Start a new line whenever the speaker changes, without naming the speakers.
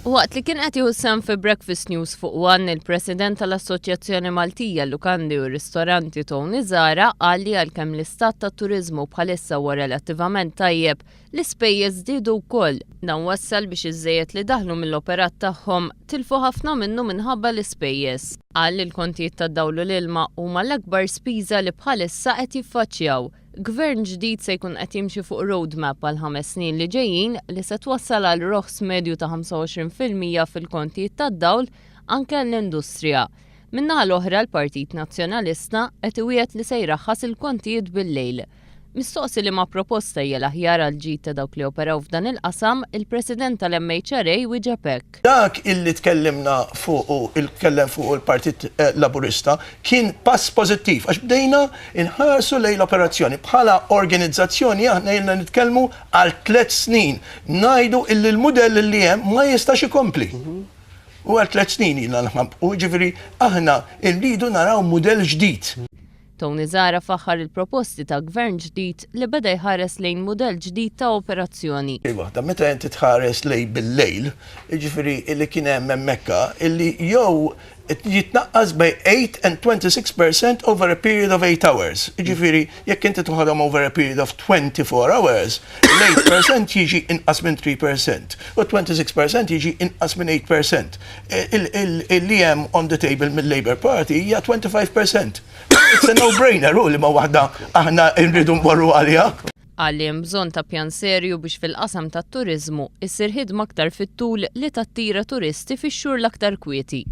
Waqt li kien qed jieħu sehem fi Breakfast News fuq One, il-President tal-Assoċjazzjoni Maltija Lukandi u Ristoranti Tony Zara qal li għalkemm l-istat tat-turiżmu bħalissa huwa relattivament tajjeb, l-ispejjeż żdiedu wkoll. Dan wassal biex iż-żejjed li daħlu mill-operat tagħhom tilfu ħafna minnu minħabba l-ispejjeż. Qal li l-kontijiet tad-dawl u l-ilma huma l-akbar spiża li bħalissa qed jiffaċċjaw. Gvern ġdid se jkun qed jimxi fuq roadmap għal 5 snin li ġejjin li se twassal għal roħs medju ta' 25% fil-kontijiet tad-dawl anke l-industrija. Min-naħa l-oħra l-Partit Nazzjonalista qed iwiegħed li se jraħħas il-kontijiet bil-lejl. Mistoqsi li ma' proposta hija l-aħjar għal ġid ta' dawk li operaw f'dan il-qasam, il-President tal-MHRA wieġeb hekk.
Dak illi tkellem fuq il-Partit Laburista kien pass pożittiv għax bdejna inħarsu lejn l-operazzjoni. Bħala organizzazzjoni aħna jenna nitkellmu għal 3 snin. Ngħidu illi l-mudell li hemm ma jistax ikompli. U għal 3 snin ilna naħmam. U ġifieri aħna rridu naraw mudell ġdid.
Tony Zara faħħar il-proposti ta' gvern ġdid li beda jħares lejn mudell ġdid ta' operazzjoni.
Waħda meta inti tħares lejn bil-lejl, jiġifieri illi kien hemm hemmhekk illi jew jitnaqqas by 8 and 26% over a period of 8 hours. Jiġifieri jekk inti tuħadhom over a period of 24 hours, l-8% jiġi inqas minn 3% u 26% jiġi inqas minn 8%. Illi hemm on the table mill-Labour Party hija 25%. It's a no-brainer li ma waħda aħna nridu nmorru għaliha.
Għalli hemm bżonn ta' pjan serju biex fil-qasam tat-turiżmu issir ħidma aktar fit-tul li tattira turisti fix-xhur l-aktar kwieti.